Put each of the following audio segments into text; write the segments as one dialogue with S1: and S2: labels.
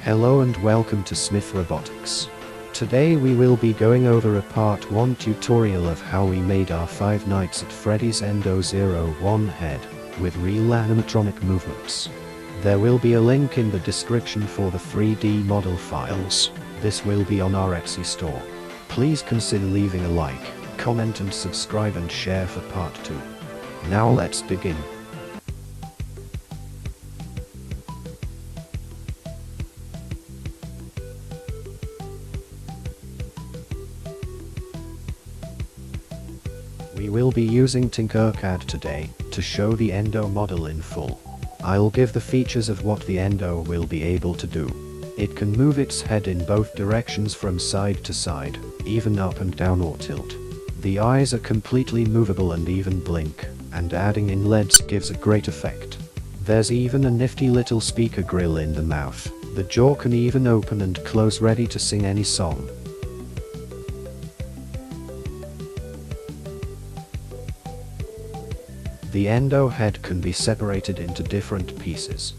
S1: Hello and welcome to Smith Robotics. Today we will be going over a part 1 tutorial of how we made our Five Nights at Freddy's Endo-01 head with real animatronic movements. There will be a link in the description for the 3D model files. This will be on our Etsy store. Please consider leaving a like, comment and subscribe and share for part 2. Now let's begin. We will be using Tinkercad today to show the Endo model in full. I'll give the features of what the Endo will be able to do. It can move its head in both directions from side to side, even up and down or tilt. The eyes are completely movable and even blink, and adding in LEDs gives a great effect. There's even a nifty little speaker grill in the mouth. The jaw can even open and close, ready to sing any song. The Endo head can be separated into different pieces.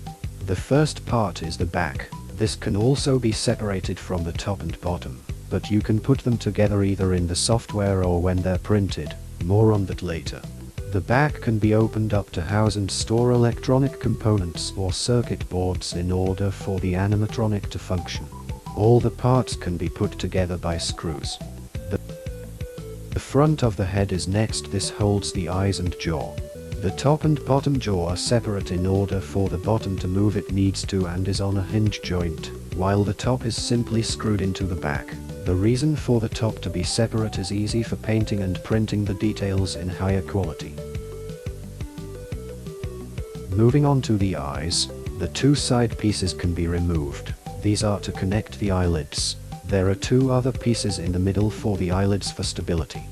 S1: The first part is the back. This can also be separated from the top and bottom, but you can put them together either in the software or when they're printed. More on that later. The back can be opened up to house and store electronic components or circuit boards in order for the animatronic to function. All the parts can be put together by screws. The front of the head is next. This holds the eyes and jaw. The top and bottom jaw are separate in order for the bottom to move it needs to and is on a hinge joint, while the top is simply screwed into the back. The reason for the top to be separate is easy for painting and printing the details in higher quality. Moving on to the eyes, the two side pieces can be removed. These are to connect the eyelids. There are two other pieces in the middle for the eyelids for stability.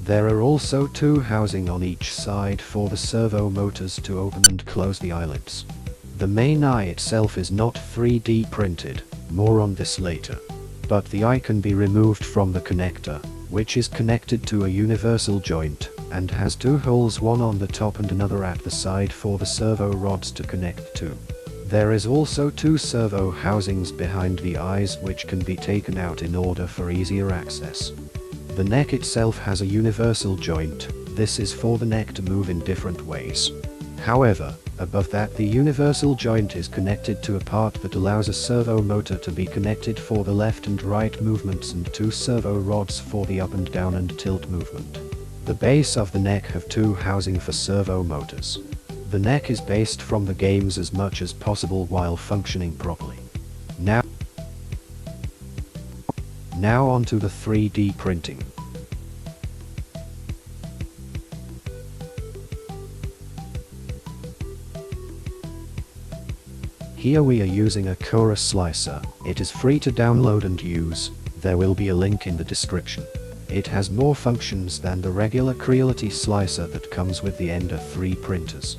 S1: There are also two housing on each side for the servo motors to open and close the eyelids. The main eye itself is not 3D printed, more on this later. But the eye can be removed from the connector, which is connected to a universal joint, and has two holes, one on the top and another at the side for the servo rods to connect to. There is also two servo housings behind the eyes which can be taken out in order for easier access. The neck itself has a universal joint. This is for the neck to move in different ways. However, above that the universal joint is connected to a part that allows a servo motor to be connected for the left and right movements and two servo rods for the up and down and tilt movement. The base of the neck have two housing for servo motors. The neck is based from the games as much as possible while functioning properly. Now on to the 3D printing. Here we are using a Cora slicer. It is free to download and use. There will be a link in the description. It has more functions than the regular Creality slicer that comes with the Ender 3 printers.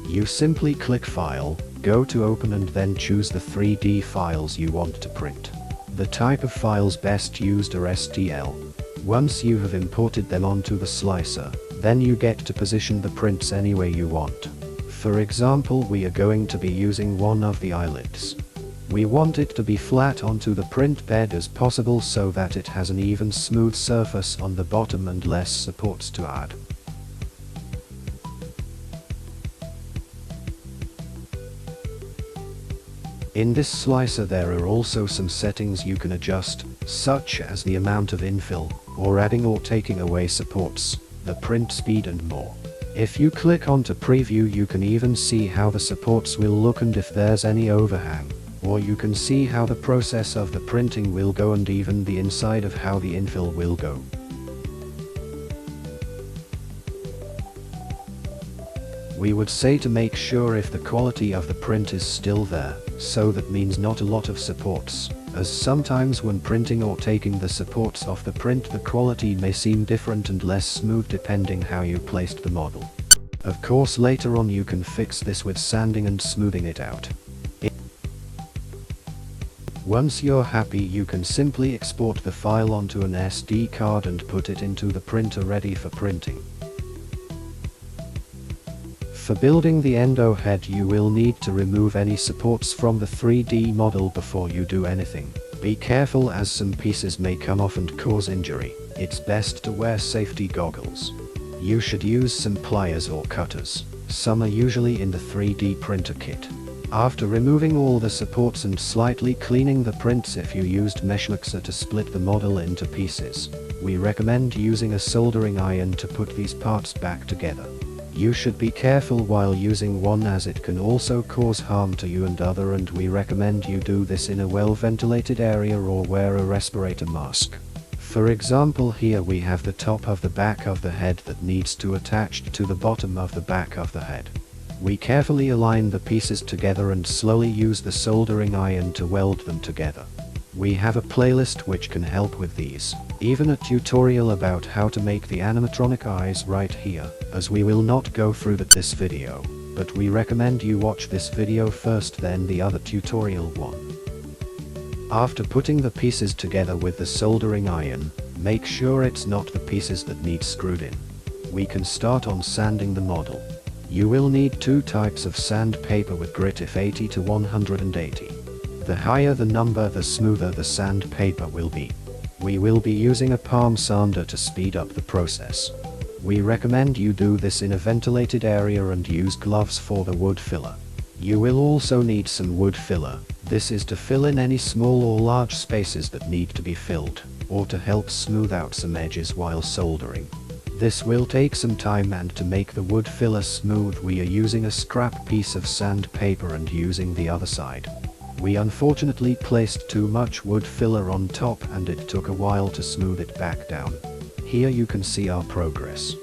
S1: You simply click File, go to Open and then choose the 3D files you want to print. The type of files best used are STL. Once you have imported them onto the slicer, then you get to position the prints any way you want. For example, we are going to be using one of the eyelids. We want it to be flat onto the print bed as possible so that it has an even smooth surface on the bottom and less supports to add. In this slicer there are also some settings you can adjust, such as the amount of infill, or adding or taking away supports, the print speed and more. If you click onto preview you can even see how the supports will look and if there's any overhang, or you can see how the process of the printing will go and even the inside of how the infill will go. We would say to make sure if the quality of the print is still there, so that means not a lot of supports, as sometimes when printing or taking the supports off the print the quality may seem different and less smooth depending how you placed the model. Of course later on you can fix this with sanding and smoothing it out. Once you're happy you can simply export the file onto an SD card and put it into the printer ready for printing. For building the endo head, you will need to remove any supports from the 3D model before you do anything. Be careful, as some pieces may come off and cause injury. It's best to wear safety goggles. You should use some pliers or cutters. Some are usually in the 3D printer kit. After removing all the supports and slightly cleaning the prints, if you used mesh mixer to split the model into pieces, we recommend using a soldering iron to put these parts back together. You should be careful while using one, as it can also cause harm to you and other, and we recommend you do this in a well-ventilated area or wear a respirator mask. For example, here we have the top of the back of the head that needs to attach to the bottom of the back of the head. We carefully align the pieces together and slowly use the soldering iron to weld them together. We have a playlist which can help with these, even a tutorial about how to make the animatronic eyes right here, as we will not go through this video, but we recommend you watch this video first, then the other tutorial one. After putting the pieces together with the soldering iron, make sure it's not the pieces that need screwed in. We can start on sanding the model. You will need two types of sandpaper with grit of 80 to 180. The higher the number, the smoother the sandpaper will be. We will be using a palm sander to speed up the process. We recommend you do this in a ventilated area and use gloves for the wood filler. You will also need some wood filler. This is to fill in any small or large spaces that need to be filled, or to help smooth out some edges while soldering. This will take some time, and to make the wood filler smooth we are using a scrap piece of sandpaper and using the other side. We unfortunately placed too much wood filler on top and it took a while to smooth it back down. Here you can see our progress.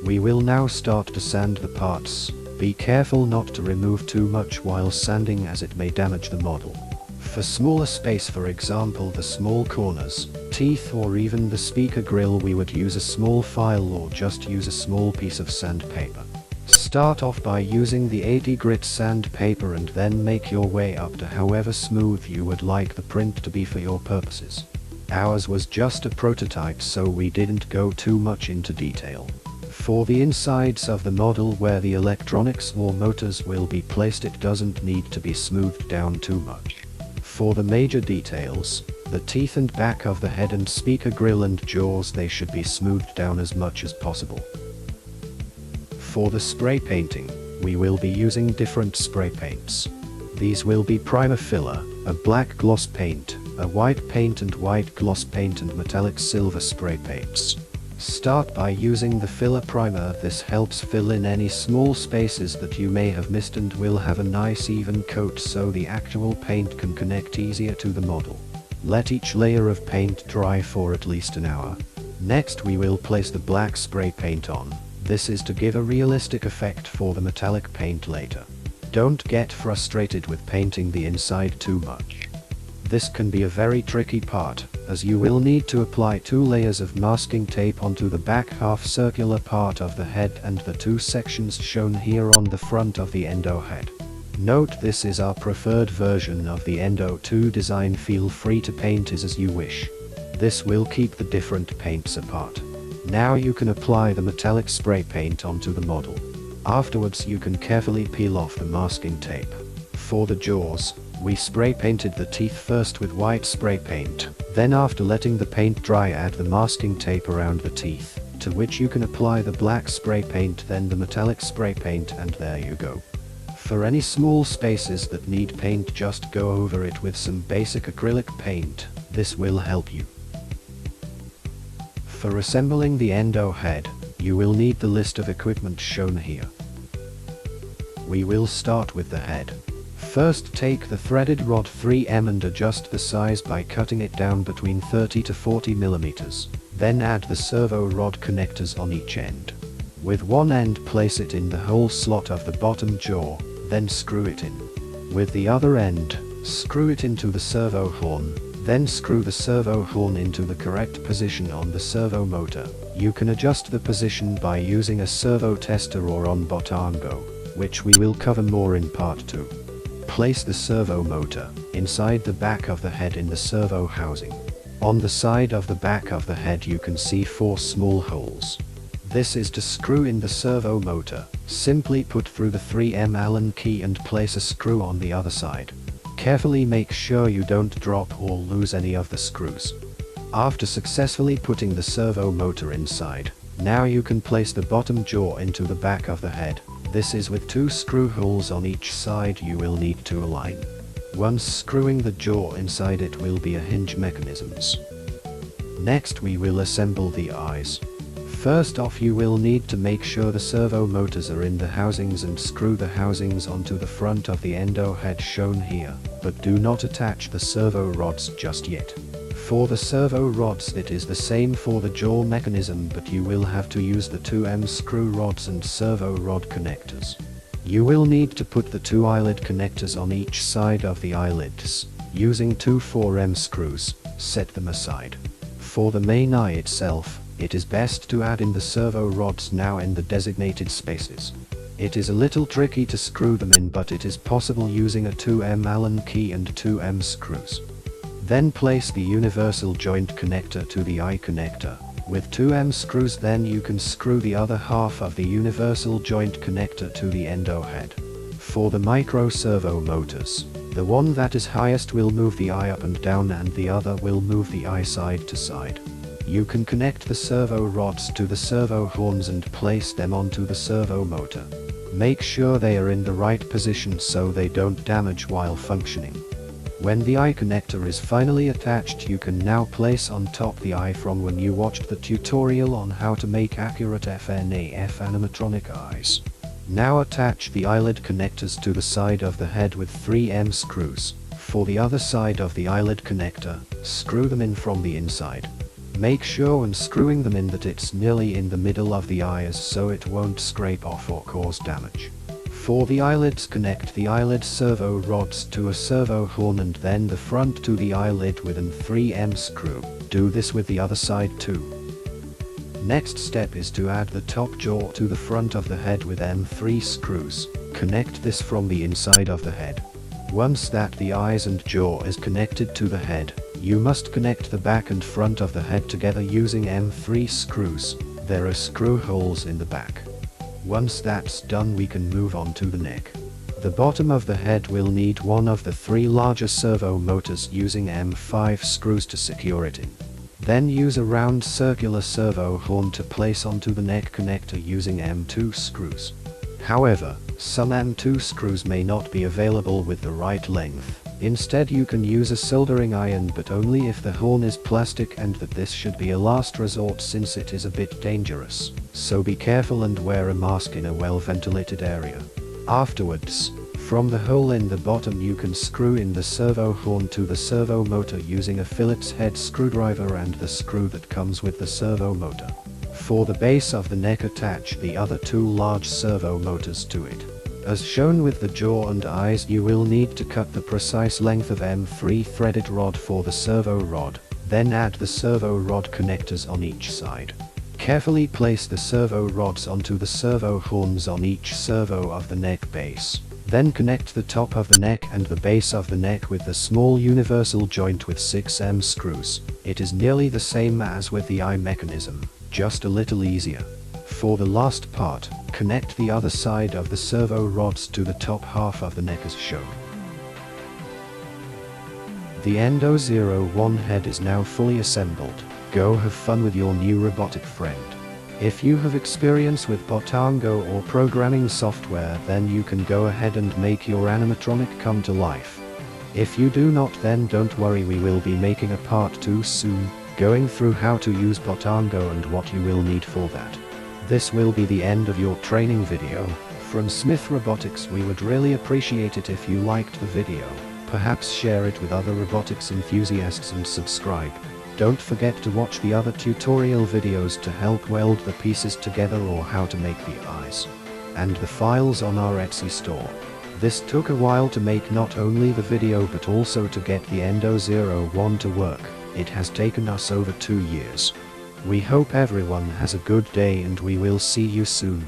S1: We will now start to sand the parts. Be careful not to remove too much while sanding, as it may damage the model. For smaller space, for example the small corners, teeth, or even the speaker grill, we would use a small file or just use a small piece of sandpaper. Start off by using the 80 grit sandpaper and then make your way up to however smooth you would like the print to be for your purposes. Ours was just a prototype, so we didn't go too much into detail. For the insides of the model where the electronics or motors will be placed, it doesn't need to be smoothed down too much. For the major details, the teeth and back of the head and speaker grill and jaws, they should be smoothed down as much as possible. For the spray painting, we will be using different spray paints. These will be primer filler, a black gloss paint, a white paint and white gloss paint, and metallic silver spray paints. Start by using the filler primer. This helps fill in any small spaces that you may have missed and will have a nice even coat so the actual paint can connect easier to the model. Let each layer of paint dry for at least an hour. Next we will place the black spray paint on. This is to give a realistic effect for the metallic paint later. Don't get frustrated with painting the inside too much. This can be a very tricky part, as you will need to apply 2 layers of masking tape onto the back half circular part of the head and the 2 sections shown here on the front of the endo head. Note, this is our preferred version of the Endo-02 design. Feel free to paint it as you wish. This will keep the different paints apart. Now you can apply the metallic spray paint onto the model. Afterwards you can carefully peel off the masking tape. For the jaws, we spray painted the teeth first with white spray paint, then after letting the paint dry add the masking tape around the teeth, to which you can apply the black spray paint, then the metallic spray paint, and there you go. For any small spaces that need paint, just go over it with some basic acrylic paint. This will help you. For assembling the endo head, you will need the list of equipment shown here. We will start with the head. First, take the threaded rod 3mm and adjust the size by cutting it down between 30 to 40 mm. Then add the servo rod connectors on each end. With one end place it in the hole slot of the bottom jaw, then screw it in. With the other end, screw it into the servo horn, then screw the servo horn into the correct position on the servo motor. You can adjust the position by using a servo tester or on Botango, which we will cover more in part 2. Place the servo motor inside the back of the head in the servo housing. On the side of the back of the head you can see 4 small holes. This is to screw in the servo motor, Simply put through the 3M Allen key and place a screw on the other side. Carefully make sure you don't drop or lose any of the screws. After successfully putting the servo motor inside, now you can place the bottom jaw into the back of the head. This is with 2 screw holes on each side you will need to align. Once screwing the jaw inside, it will be a hinge mechanisms. Next we will assemble the eyes. First off, you will need to make sure the servo motors are in the housings and screw the housings onto the front of the endo head shown here, but do not attach the servo rods just yet. For the servo rods it is the same for the jaw mechanism, but you will have to use the 2M screw rods and servo rod connectors. You will need to put the 2 eyelid connectors on each side of the eyelids. Using 2 4M screws, set them aside. For the main eye itself, it is best to add in the servo rods now in the designated spaces. It is a little tricky to screw them in, but it is possible using a 2M Allen key and 2M screws. Then place the universal joint connector to the eye connector. With 2M screws, then you can screw the other half of the universal joint connector to the endo head. For the micro servo motors, the one that is highest will move the eye up and down and the other will move the eye side to side. You can connect the servo rods to the servo horns and place them onto the servo motor. Make sure they are in the right position so they don't damage while functioning. When the eye connector is finally attached, you can now place on top the eye from when you watched the tutorial on how to make accurate Fnaf animatronic eyes. Now attach the eyelid connectors to the side of the head with 3M screws. For the other side of the eyelid connector, screw them in from the inside. Make sure when screwing them in that it's nearly in the middle of the eyes so it won't scrape off or cause damage. For the eyelids, connect the eyelid servo rods to a servo horn and then the front to the eyelid with an 3M screw. Do this with the other side too. Next step is to add the top jaw to the front of the head with M3 screws. Connect this from the inside of the head. Once that the eyes and jaw is connected to the head, you must connect the back and front of the head together using M3 screws. There are screw holes in the back. Once that's done, we can move on to the neck. The bottom of the head will need one of the 3 larger servo motors using M5 screws to secure it in. Then use a round circular servo horn to place onto the neck connector using M2 screws. However, some M2 screws may not be available with the right length. Instead you can use a soldering iron, but only if the horn is plastic, and that this should be a last resort since it is a bit dangerous. So be careful and wear a mask in a well ventilated area. Afterwards, from the hole in the bottom you can screw in the servo horn to the servo motor using a Phillips head screwdriver and the screw that comes with the servo motor. For the base of the neck, attach the other 2 large servo motors to it. As shown with the jaw and eyes, you will need to cut the precise length of M3 threaded rod for the servo rod, then add the servo rod connectors on each side. Carefully place the servo rods onto the servo horns on each servo of the neck base. Then connect the top of the neck and the base of the neck with the small universal joint with 6M screws. It is nearly the same as with the eye mechanism, just a little easier. For the last part, connect the other side of the servo rods to the top half of the neck as shown. The Endo-01 head is now fully assembled. Go have fun with your new robotic friend. If you have experience with Botango or programming software, then you can go ahead and make your animatronic come to life. If you do not, then don't worry, we will be making a part 2 soon, going through how to use Botango and what you will need for that. This will be the end of your training video. From Smith Robotics, we would really appreciate it if you liked the video. Perhaps share it with other robotics enthusiasts and subscribe. Don't forget to watch the other tutorial videos to help weld the pieces together or how to make the eyes. And the files on our Etsy store. This took a while to make, not only the video but also to get the Endo-01 to work. It has taken us over 2 years. We hope everyone has a good day and we will see you soon.